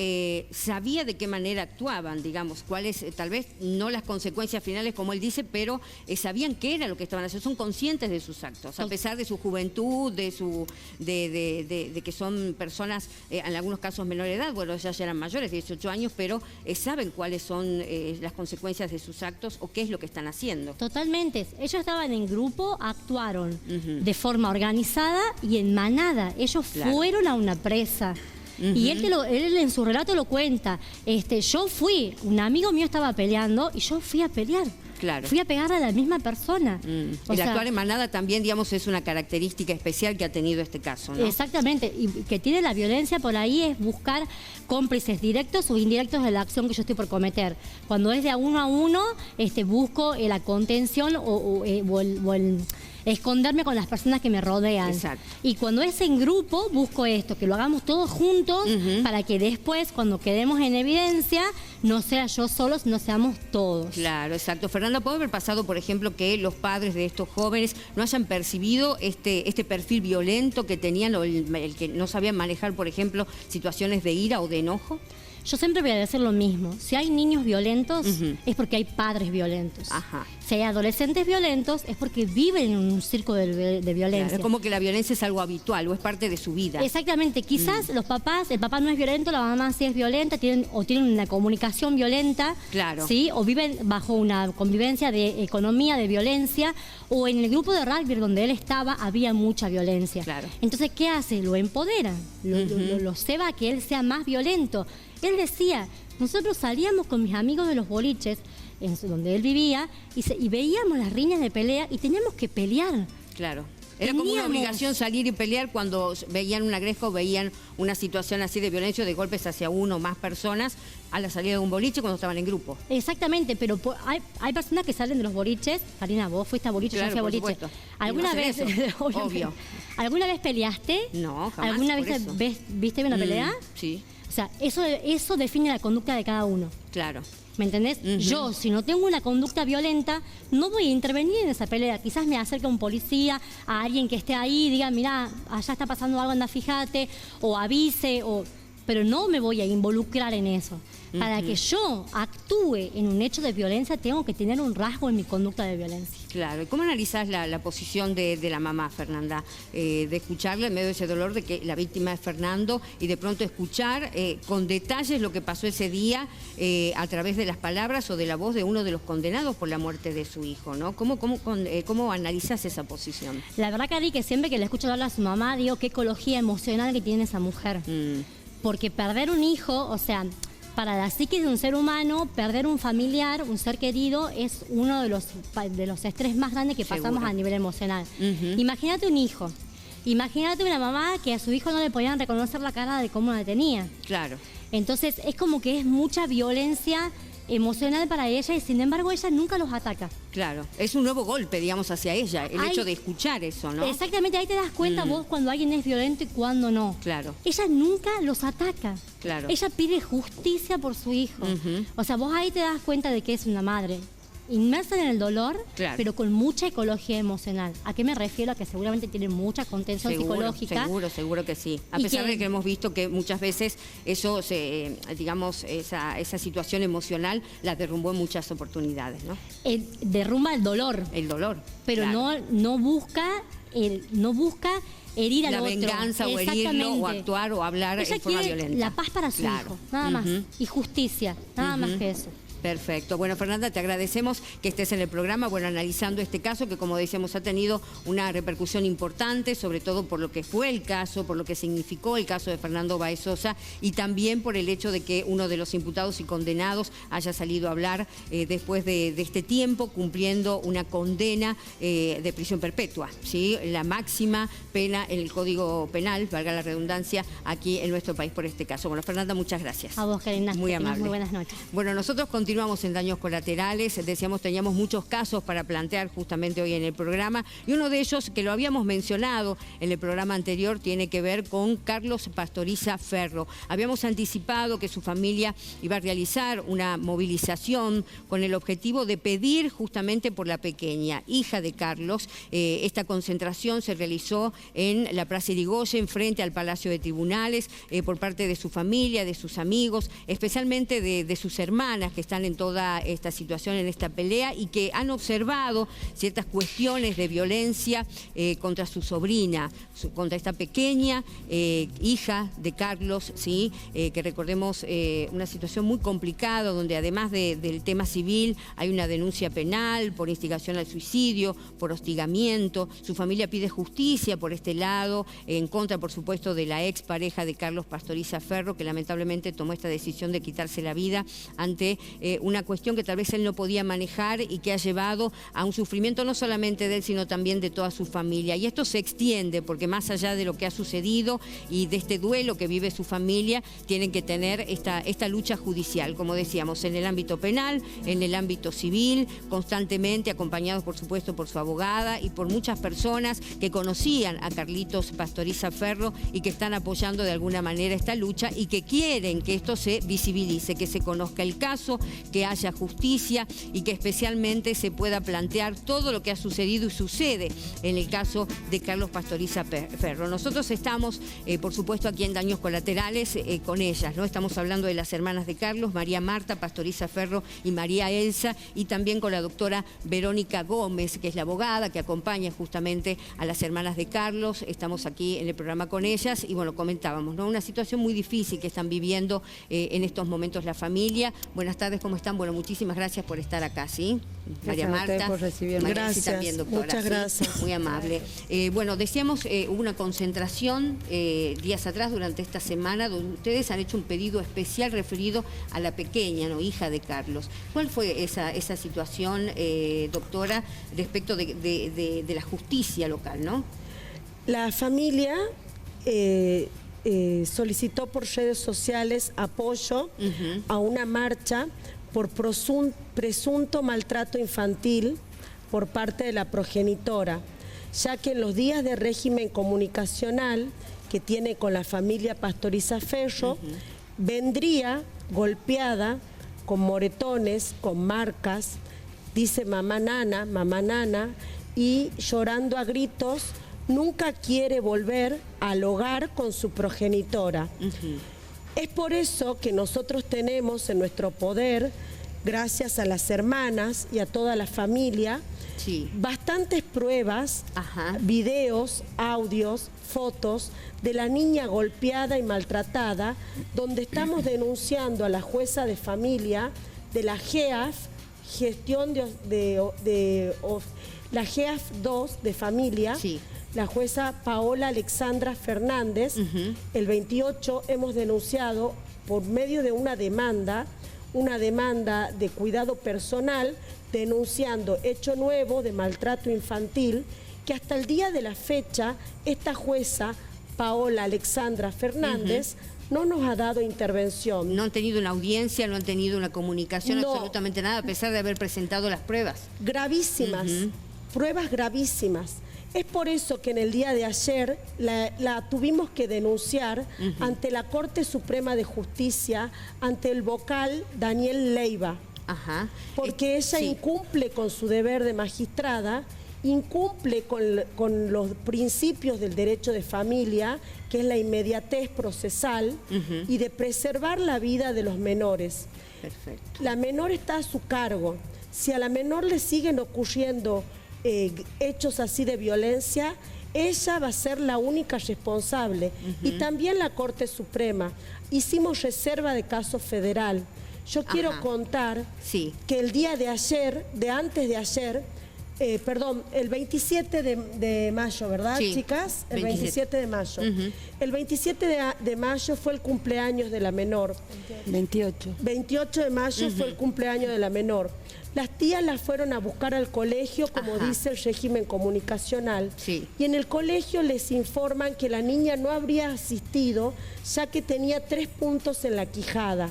sabía de qué manera actuaban, digamos, cuáles, tal vez no las consecuencias finales como él dice, pero sabían qué era lo que estaban haciendo, son conscientes de sus actos, a pesar de su juventud, de que son personas, en algunos casos menor de edad, bueno, ya eran mayores, 18 años, pero saben cuáles son las consecuencias de sus actos o qué es lo que están haciendo. Totalmente. Ellos estaban en grupo, actuaron de forma organizada y en manada. Ellos fueron a una presa. Y él en su relato lo cuenta. Yo fui, un amigo mío estaba peleando y yo fui a pelear. Claro. Fui a pegar a la misma persona. El actuar en manada también, digamos, es una característica especial que ha tenido este caso, ¿no? Exactamente. Y que tiene la violencia por ahí es buscar cómplices directos o indirectos de la acción que yo estoy por cometer. Cuando es de a uno, busco la contención o el esconderme con las personas que me rodean. Exacto. Y cuando es en grupo, busco esto, que lo hagamos todos juntos para que después, cuando quedemos en evidencia, no sea yo solo, sino seamos todos. Claro, exacto. Fernanda, ¿puede haber pasado, por ejemplo, que los padres de estos jóvenes no hayan percibido este perfil violento que tenían o el que no sabían manejar, por ejemplo, situaciones de ira o de enojo? Yo siempre voy a decir lo mismo. Si hay niños violentos, es porque hay padres violentos. Ajá. Si hay adolescentes violentos, es porque viven en un circo de violencia. Claro, es como que la violencia es algo habitual o es parte de su vida. Exactamente. Quizás los papás, el papá no es violento, la mamá sí es violenta, tienen una comunicación violenta. Claro. ¿Sí? O viven bajo una convivencia de economía, de violencia. O en el grupo de rugby donde él estaba, había mucha violencia. Claro. Entonces, ¿qué hace? Lo empodera, lo ceba a que él sea más violento. Él decía, nosotros salíamos con mis amigos de los boliches, donde él vivía, y veíamos las riñas de pelea y teníamos que pelear. Claro. Era como una obligación salir y pelear cuando veían un agresco, veían una situación así de violencia, de golpes hacia uno o más personas a la salida de un boliche cuando estaban en grupo. Exactamente, pero hay personas que salen de los boliches. Karina, vos fuiste a boliche, claro, yo fui a boliche. Supuesto. ¿Alguna vez, obvio. ¿Alguna vez peleaste? No, jamás. ¿Alguna vez viste una pelea? Sí. O sea, eso define la conducta de cada uno. Claro. ¿Me entendés? Yo, si no tengo una conducta violenta, no voy a intervenir en esa pelea. Quizás me acerque a un policía, a alguien que esté ahí, diga, mirá, allá está pasando algo, anda, fíjate, o avise, pero no me voy a involucrar en eso. Para que yo actúe en un hecho de violencia, tengo que tener un rasgo en mi conducta de violencia. Claro. ¿Y cómo analizás la posición de la mamá, Fernanda? De escucharle en medio de ese dolor de que la víctima es Fernando y de pronto escuchar con detalles lo que pasó ese día a través de las palabras o de la voz de uno de los condenados por la muerte de su hijo, ¿no? ¿Cómo analizás esa posición? La verdad, Cari, que siempre que le escucho hablar a su mamá, digo qué ecología emocional que tiene esa mujer. Porque perder un hijo, o sea, para la psiquis de un ser humano, perder un familiar, un ser querido, es uno de los estrés más grandes que pasamos a nivel emocional. Imagínate un hijo, imagínate una mamá que a su hijo no le podían reconocer la cara de cómo la tenía. Claro. Entonces es como que es mucha violencia emocional para ella y sin embargo ella nunca los ataca. Claro, es un nuevo golpe, digamos, hacia ella, el hecho de escuchar eso, ¿no? Exactamente, ahí te das cuenta vos cuando alguien es violento y cuando no. Claro. Ella nunca los ataca. Claro. Ella pide justicia por su hijo. O sea, vos ahí te das cuenta de que es una madre inmersa en el dolor, pero con mucha ecología emocional. ¿A qué me refiero? A que seguramente tiene mucha contención psicológica. Seguro que sí. A pesar de que hemos visto que muchas veces eso, digamos, esa situación emocional la derrumbó en muchas oportunidades, ¿no? Derrumba el dolor. El dolor. Pero no busca herir al otro. La venganza o herirlo o actuar o hablar en forma violenta. La paz para su hijo, nada más. Y justicia, nada más que eso. Perfecto. Bueno, Fernanda, te agradecemos que estés en el programa, bueno, analizando este caso que, como decíamos, ha tenido una repercusión importante, sobre todo por lo que fue el caso, por lo que significó el caso de Fernando Báez Sosa y también por el hecho de que uno de los imputados y condenados haya salido a hablar después de este tiempo, cumpliendo una condena de prisión perpetua, ¿sí? La máxima pena en el Código Penal, valga la redundancia, aquí en nuestro país por este caso. Bueno, Fernanda, muchas gracias. A vos, Karina. Muy amable. Muy buenas noches. Bueno, nosotros continuamos. Continuamos en Daños Colaterales. Decíamos, teníamos muchos casos para plantear justamente hoy en el programa, y uno de ellos, que lo habíamos mencionado en el programa anterior, tiene que ver con Carlos Pastoriza Ferro. Habíamos anticipado que su familia iba a realizar una movilización con el objetivo de pedir justamente por la pequeña, hija de Carlos. Esta concentración se realizó en la Plaza Irigoyen, frente al Palacio de Tribunales, por parte de su familia, de sus amigos, especialmente de sus hermanas que están en toda esta situación, en esta pelea, y que han observado ciertas cuestiones de violencia contra su sobrina, contra esta pequeña hija de Carlos, ¿sí? Que recordemos una situación muy complicada, donde además del tema civil hay una denuncia penal por instigación al suicidio, por hostigamiento. Su familia pide justicia por este lado, en contra, por supuesto, de la expareja de Carlos Pastoriza Ferro, que lamentablemente tomó esta decisión de quitarse la vida ante una cuestión que tal vez él no podía manejar y que ha llevado a un sufrimiento no solamente de él, sino también de toda su familia. Y esto se extiende porque, más allá de lo que ha sucedido y de este duelo que vive su familia, tienen que tener esta lucha judicial, como decíamos, en el ámbito penal, en el ámbito civil, constantemente acompañados, por supuesto, por su abogada y por muchas personas que conocían a Carlitos Pastoriza Ferro y que están apoyando de alguna manera esta lucha, y que quieren que esto se visibilice, que se conozca el caso, que haya justicia y que especialmente se pueda plantear todo lo que ha sucedido y sucede en el caso de Carlos Pastoriza Ferro. Nosotros estamos, por supuesto, aquí en Daños Colaterales con ellas, ¿no? Estamos hablando de las hermanas de Carlos, María Marta Pastoriza Ferro y María Elsa, y también con la doctora Verónica Gómez, que es la abogada que acompaña justamente a las hermanas de Carlos. Estamos aquí en el programa con ellas y, bueno, comentábamos, ¿no? Una situación muy difícil que están viviendo en estos momentos la familia. Buenas tardes, ¿cómo están? Bueno, muchísimas gracias por estar acá, ¿sí? María Marta. Por recibirme. Gracias. También, doctora, muchas gracias. ¿sí? Muy amable. Bueno, decíamos, hubo una concentración días atrás, durante esta semana, donde ustedes han hecho un pedido especial referido a la pequeña, ¿no?, hija de Carlos. ¿Cuál fue esa situación, doctora, respecto de la justicia local, ¿no? La familia solicitó por redes sociales apoyo a una marcha por presunto maltrato infantil por parte de la progenitora, ya que en los días de régimen comunicacional que tiene con la familia Pastoriza Ferro, vendría golpeada, con moretones, con marcas, dice mamá nana, y llorando a gritos, nunca quiere volver al hogar con su progenitora. Es por eso que nosotros tenemos en nuestro poder, gracias a las hermanas y a toda la familia, bastantes pruebas, videos, audios, fotos de la niña golpeada y maltratada, donde estamos denunciando a la jueza de familia de la GEAF, la GEAF 2 de familia, la jueza Paola Alexandra Fernández. El 28 hemos denunciado por medio de una demanda de cuidado personal, denunciando hecho nuevo de maltrato infantil, que hasta el día de la fecha esta jueza Paola Alexandra Fernández no nos ha dado intervención. No han tenido una audiencia, no han tenido una comunicación, no, absolutamente nada, a pesar de haber presentado las pruebas. Gravísimas, pruebas gravísimas. Es por eso que en el día de ayer la tuvimos que denunciar ante la Corte Suprema de Justicia, ante el vocal Daniel Leiva, porque ella incumple con su deber de magistrada, incumple con los principios del derecho de familia, que es la inmediatez procesal y de preservar la vida de los menores. Perfecto. La menor está a su cargo. Si a la menor le siguen ocurriendo hechos así de violencia, ella va a ser la única responsable. Y también la Corte Suprema. Hicimos reserva de caso federal. Yo quiero contar que el día de ayer, antes de ayer, el 27 de mayo, ¿verdad, chicas? El 27 de mayo. El 27 de mayo fue el cumpleaños de la menor. 28 de mayo fue el cumpleaños de la menor. Las tías las fueron a buscar al colegio, como dice el régimen comunicacional, y en el colegio les informan que la niña no habría asistido, ya que tenía 3 puntos en la quijada.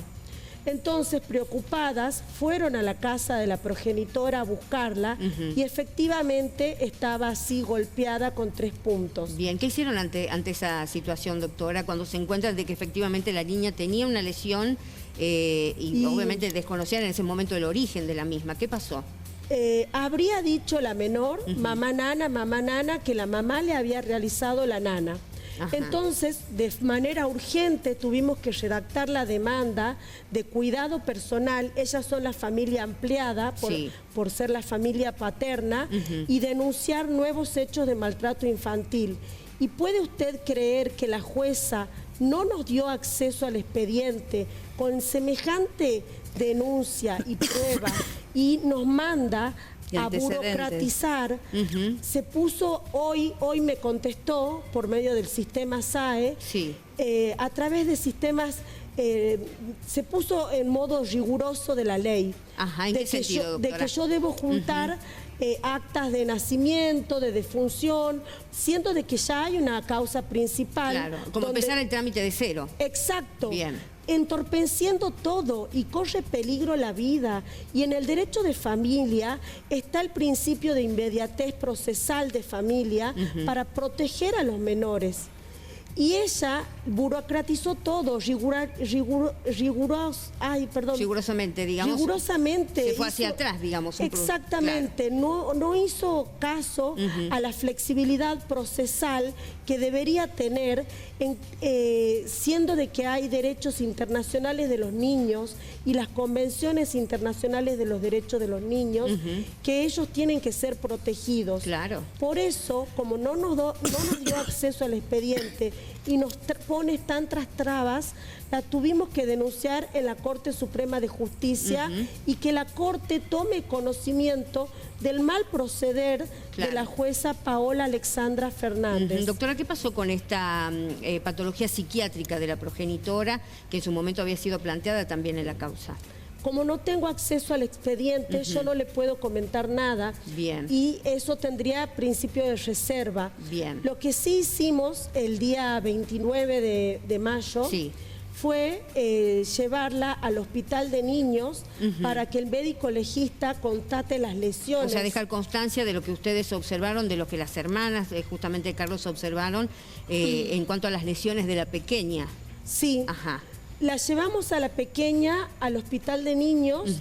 Entonces, preocupadas, fueron a la casa de la progenitora a buscarla y efectivamente estaba así golpeada con 3 puntos. Bien, ¿qué hicieron ante esa situación, doctora, cuando se encuentran de que efectivamente la niña tenía una lesión y obviamente desconocían en ese momento el origen de la misma? ¿Qué pasó? Habría dicho la menor, mamá nana, que la mamá le había realizado la nana. Ajá. Entonces, de manera urgente tuvimos que redactar la demanda de cuidado personal. Ellas son la familia ampliada por ser la familia paterna y denunciar nuevos hechos de maltrato infantil. ¿Y puede usted creer que la jueza no nos dio acceso al expediente con semejante denuncia y prueba y nos manda a burocratizar? Se puso hoy me contestó por medio del sistema SAE, a través de sistemas, se puso en modo riguroso de la ley. Ajá, ¿en qué sentido, doctora? De que yo debo juntar actas de nacimiento, de defunción, siendo de que ya hay una causa principal. Claro, como empezar el trámite de cero. Exacto. Bien. Entorpeciendo todo y corre peligro la vida. Y en el derecho de familia está el principio de inmediatez procesal de familia para proteger a los menores. Y ella burocratizó todo, rigurosamente, digamos. Rigurosamente. Se fue hacia atrás, digamos. Exactamente, claro. No hizo caso a la flexibilidad procesal que debería tener, siendo de que hay derechos internacionales de los niños y las convenciones internacionales de los derechos de los niños, que ellos tienen que ser protegidos. Claro. Por eso, como no nos dio acceso al expediente y nos pone tantas trabas, la tuvimos que denunciar en la Corte Suprema de Justicia y que la Corte tome conocimiento del mal proceder de la jueza Paola Alexandra Fernández. Doctora, ¿qué pasó con esta patología psiquiátrica de la progenitora que en su momento había sido planteada también en la causa? Como no tengo acceso al expediente, yo no le puedo comentar nada. Bien. Y eso tendría principio de reserva. Bien. Lo que sí hicimos el día 29 de mayo fue llevarla al hospital de niños para que el médico legista constate las lesiones. O sea, dejar constancia de lo que ustedes observaron, de lo que las hermanas, justamente Carlos, observaron en cuanto a las lesiones de la pequeña. Sí. Ajá. La llevamos a la pequeña al hospital de niños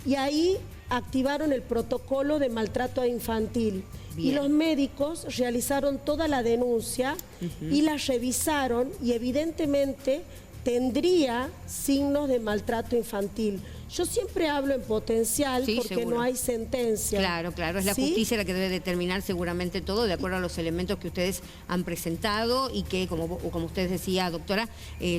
y ahí activaron el protocolo de maltrato infantil. Bien. Y los médicos realizaron toda la denuncia y la revisaron y evidentemente tendría signos de maltrato infantil. Yo siempre hablo en potencial porque seguro. No hay sentencia. Claro, claro, es la justicia la que debe determinar seguramente todo de acuerdo a los elementos que ustedes han presentado y que, como usted decía, doctora,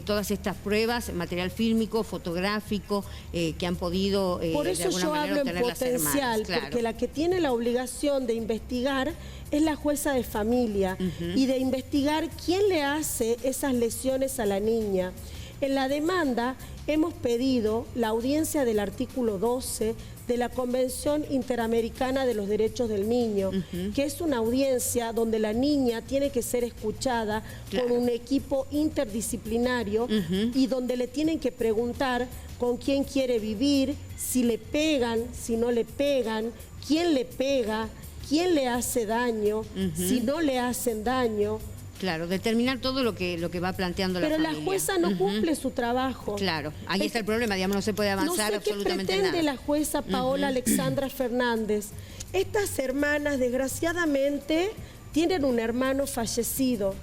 todas estas pruebas, material fílmico, fotográfico, que han podido por eso de alguna yo manera hablo en obtener las potencial, hermanas. Claro. Porque la que tiene la obligación de investigar es la jueza de familia y de investigar quién le hace esas lesiones a la niña. En la demanda hemos pedido la audiencia del artículo 12 de la Convención Interamericana de los Derechos del Niño, que es una audiencia donde la niña tiene que ser escuchada con un equipo interdisciplinario y donde le tienen que preguntar con quién quiere vivir, si le pegan, si no le pegan, quién le pega, quién le hace daño, si no le hacen daño. Claro, determinar todo lo que va planteando la familia. Pero la jueza no cumple su trabajo. Claro, ahí está el problema, digamos, no se puede avanzar absolutamente nada. No sé qué pretende la jueza Paola Alexandra Fernández. Estas hermanas, desgraciadamente, tienen un hermano fallecido.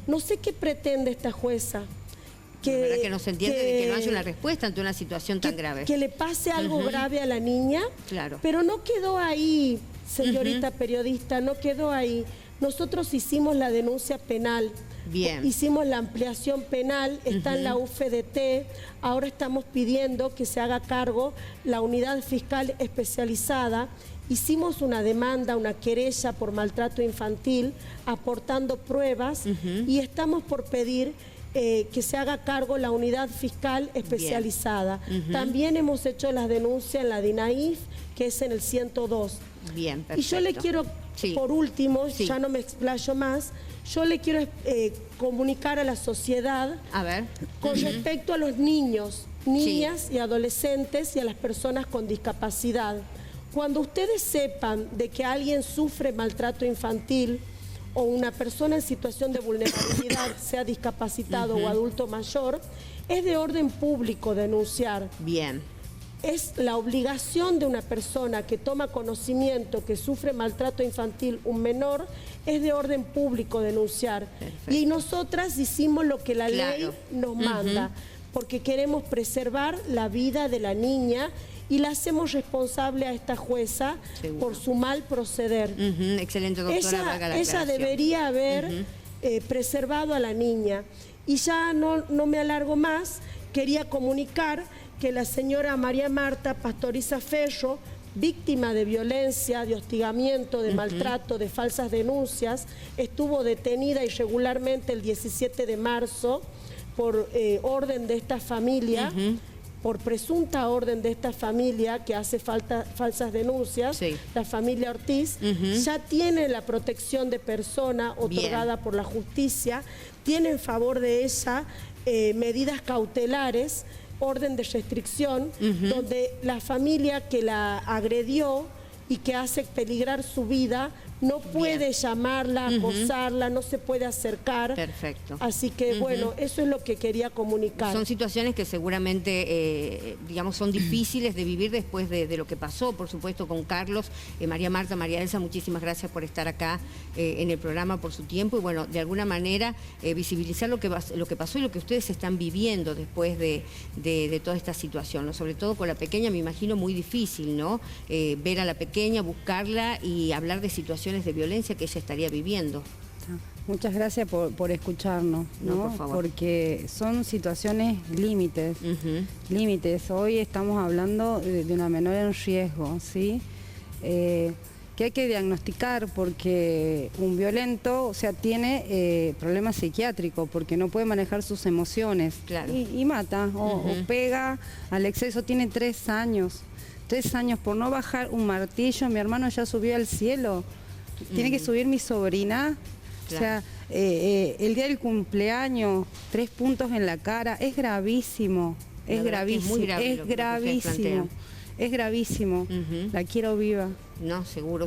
No sé qué pretende esta jueza. La verdad que no se entiende de que no haya una respuesta ante una situación tan grave. Que le pase algo grave a la niña. Claro. Pero no quedó ahí, señorita periodista, no quedó ahí. Nosotros hicimos la denuncia penal, hicimos la ampliación penal, está en la UFDT, ahora estamos pidiendo que se haga cargo la unidad fiscal especializada, hicimos una demanda, una querella por maltrato infantil, aportando pruebas y estamos por pedir que se haga cargo la unidad fiscal especializada. También hemos hecho las denuncias en la DINAIF, que es en el 102. Bien, perfecto. Y yo le quiero, por último, ya no me explayo más, yo le quiero comunicar a la sociedad con respecto a los niños niñas y adolescentes y a las personas con discapacidad. Cuando ustedes sepan de que alguien sufre maltrato infantil o una persona en situación de vulnerabilidad, sea discapacitado o adulto mayor, es de orden público denunciar. Bien. Es la obligación de una persona que toma conocimiento que sufre maltrato infantil, un menor, es de orden público denunciar. Perfecto. Y nosotras hicimos lo que la ley nos manda, porque queremos preservar la vida de la niña y la hacemos responsable a esta jueza por su mal proceder. Excelente, doctora. Ella debería haber preservado a la niña. Y ya no me alargo más, quería comunicar que la señora María Marta Pastoriza Ferro, víctima de violencia, de hostigamiento, de maltrato, de falsas denuncias, estuvo detenida irregularmente el 17 de marzo por orden de esta familia, por presunta orden de esta familia que hace falsas denuncias, la familia Ortiz, ya tiene la protección de persona otorgada por la justicia, tiene en favor de ella medidas cautelares, orden de restricción, donde la familia que la agredió y que hace peligrar su vida no puede llamarla, acosarla, no se puede acercar. Perfecto. Así que bueno, eso es lo que quería comunicar. Son situaciones que seguramente, digamos, son difíciles de vivir después de lo que pasó, por supuesto, con Carlos. María Marta, María Elsa, muchísimas gracias por estar acá en el programa, por su tiempo y bueno, de alguna manera visibilizar lo que pasó y lo que ustedes están viviendo después de toda esta situación, ¿no? Sobre todo con la pequeña, me imagino muy difícil, ¿no? Ver a la pequeña, buscarla y hablar de situaciones de violencia que ella estaría viviendo. Muchas gracias por escucharnos, ¿no? Por favor. Porque son situaciones límites, límites. Hoy estamos hablando de una menor en riesgo, ¿sí? Que hay que diagnosticar porque un violento, o sea, tiene problemas psiquiátricos porque no puede manejar sus emociones y mata o pega al exceso. Tiene 3 años. 3 años por no bajar un martillo. Mi hermano ya subió al cielo. Tiene que subir mi sobrina. O sea, el día del cumpleaños, 3 puntos en la cara. Es gravísimo. Es gravísimo. Es gravísimo. Es gravísimo. La quiero viva. No, seguro.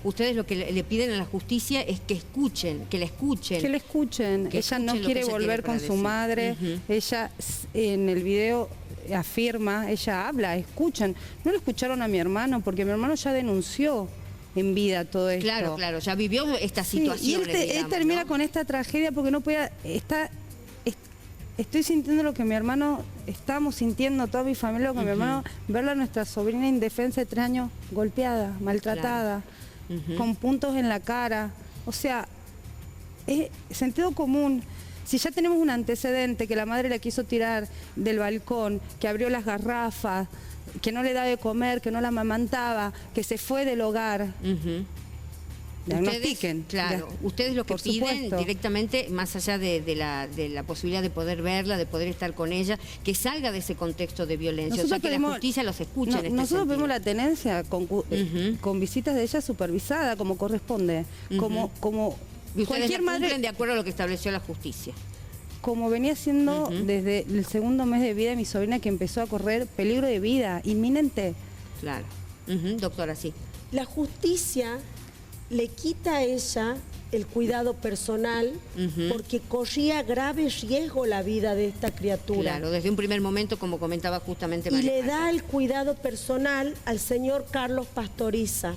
Ustedes lo que le piden a la justicia es que escuchen, que la escuchen. Que la escuchen. Ella no quiere volver con su madre. Ella en el video afirma, ella habla, escuchan. No lo escucharon a mi hermano porque mi hermano ya denunció en vida todo esto. Claro, claro, ya vivió esta situación. Y él termina con esta tragedia porque no puede... Estoy sintiendo lo que mi hermano, estamos sintiendo toda mi familia, lo que mi hermano, verla a nuestra sobrina indefensa de 3 años, golpeada, maltratada, con puntos en la cara. O sea, es sentido común. Si ya tenemos un antecedente, que la madre la quiso tirar del balcón, que abrió las garrafas, que no le daba de comer, que no la amamantaba, que se fue del hogar. Diagnostiquen. Claro, ustedes lo que piden directamente, más allá de la posibilidad de poder verla, de poder estar con ella, que salga de ese contexto de violencia, nosotros que la justicia los escuche. Nosotros vemos la tenencia con visitas de ella supervisada, como corresponde, como y cualquier madre de acuerdo a lo que estableció la justicia. Como venía siendo desde el 2.º mes de vida de mi sobrina, que empezó a correr peligro de vida inminente. Claro. Doctora, sí. La justicia le quita a ella el cuidado personal porque corría grave riesgo la vida de esta criatura. Claro, desde un primer momento, como comentaba justamente María. Y le da el cuidado personal al señor Carlos Pastoriza.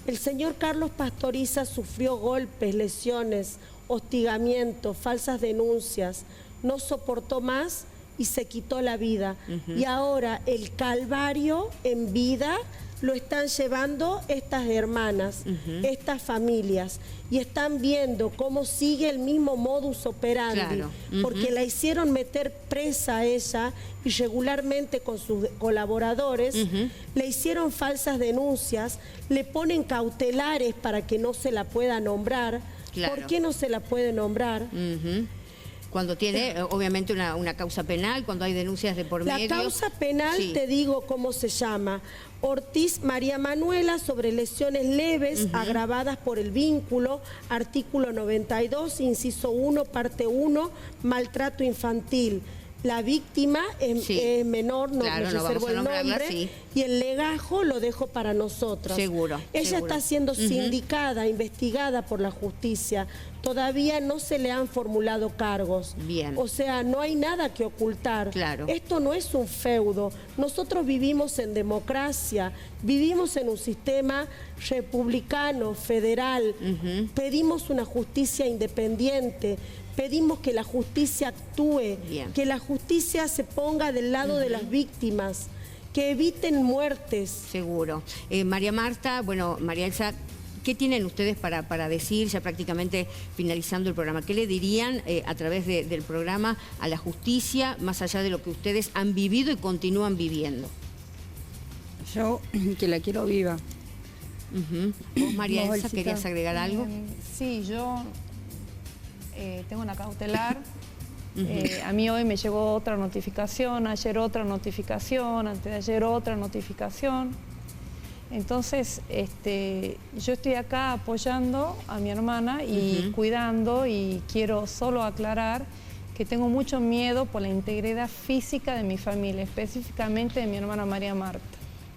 El señor Carlos Pastoriza sufrió golpes, lesiones, hostigamiento, falsas denuncias, no soportó más y se quitó la vida. Y ahora el calvario en vida lo están llevando estas hermanas, estas familias, y están viendo cómo sigue el mismo modus operandi, porque la hicieron meter presa a ella y regularmente con sus colaboradores, le hicieron falsas denuncias, le ponen cautelares para que no se la pueda nombrar. ¿Por qué no se la puede nombrar? Cuando tiene, obviamente, una causa penal, cuando hay denuncias de por medio. La causa penal, te digo cómo se llama. Ortiz María Manuela, sobre lesiones leves agravadas por el vínculo, artículo 92, inciso 1, parte 1, maltrato infantil. La víctima es menor, no reservo el nombre, y el legajo lo dejo para nosotros. Seguro. Ella está siendo sindicada, investigada por la justicia. Todavía no se le han formulado cargos. Bien. O sea, no hay nada que ocultar. Claro. Esto no es un feudo. Nosotros vivimos en democracia, vivimos en un sistema republicano, federal. Pedimos una justicia independiente. Pedimos que la justicia actúe, que la justicia se ponga del lado de las víctimas, que eviten muertes. Seguro. María Marta, bueno, María Elsa, ¿qué tienen ustedes para decir, ya prácticamente finalizando el programa? ¿Qué le dirían a través del programa a la justicia, más allá de lo que ustedes han vivido y continúan viviendo? Yo, que la quiero viva. ¿Vos, María Elsa, querías agregar algo? Sí, yo... tengo una cautelar, a mí hoy me llegó otra notificación, ayer otra notificación, antes de ayer otra notificación. Entonces, yo estoy acá apoyando a mi hermana y cuidando, y quiero solo aclarar que tengo mucho miedo por la integridad física de mi familia, específicamente de mi hermana María Marta.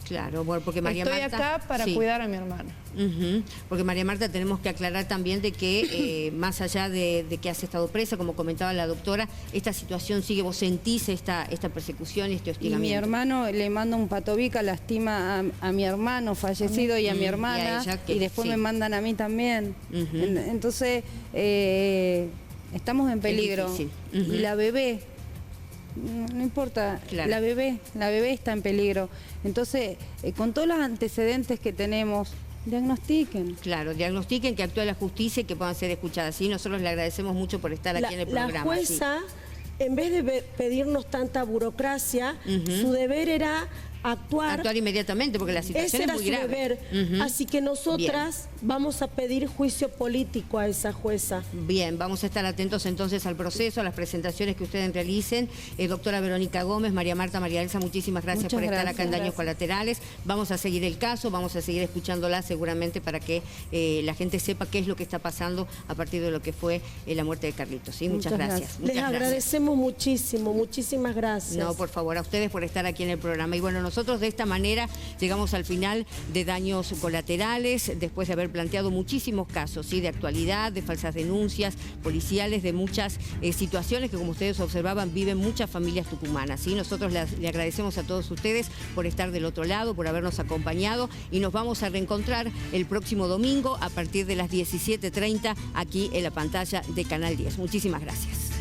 Claro, bueno, porque María Estoy Marta... acá para cuidar a mi hermana. Porque María Marta, tenemos que aclarar también de que más allá de que has estado presa, como comentaba la doctora, esta situación sigue, vos sentís esta persecución y este hostigamiento. Y mi hermano le manda un patobica, lastima a mi hermano fallecido y a mi hermana, y después me mandan a mí también. Entonces, estamos en peligro. Y la bebé, no importa, la bebé está en peligro. Entonces, con todos los antecedentes que tenemos, diagnostiquen. Claro, diagnostiquen, que actúe la justicia y que puedan ser escuchadas. ¿Sí? Nosotros le agradecemos mucho por estar aquí en el programa. La jueza, en vez de pedirnos tanta burocracia, su deber era actuar inmediatamente, porque la situación es muy grave. Ese era su deber. Así que nosotras vamos a pedir juicio político a esa jueza. Bien, vamos a estar atentos entonces al proceso, a las presentaciones que ustedes realicen. Doctora Verónica Gómez, María Marta, María Elsa, muchísimas gracias por estar acá en Daños Colaterales. Vamos a seguir el caso, vamos a seguir escuchándola seguramente para que la gente sepa qué es lo que está pasando a partir de lo que fue la muerte de Carlitos. ¿Sí? Muchas gracias. Les agradecemos muchísimo, muchísimas gracias. No, por favor, a ustedes por estar aquí en el programa. Y bueno, nosotros de esta manera llegamos al final de Daños Colaterales, después de haber planteado muchísimos casos, ¿sí? De actualidad, de falsas denuncias policiales, de muchas situaciones que, como ustedes observaban, viven muchas familias tucumanas, ¿sí? Nosotros le agradecemos a todos ustedes por estar del otro lado, por habernos acompañado, y nos vamos a reencontrar el próximo domingo a partir de las 17:30 aquí en la pantalla de Canal 10. Muchísimas gracias.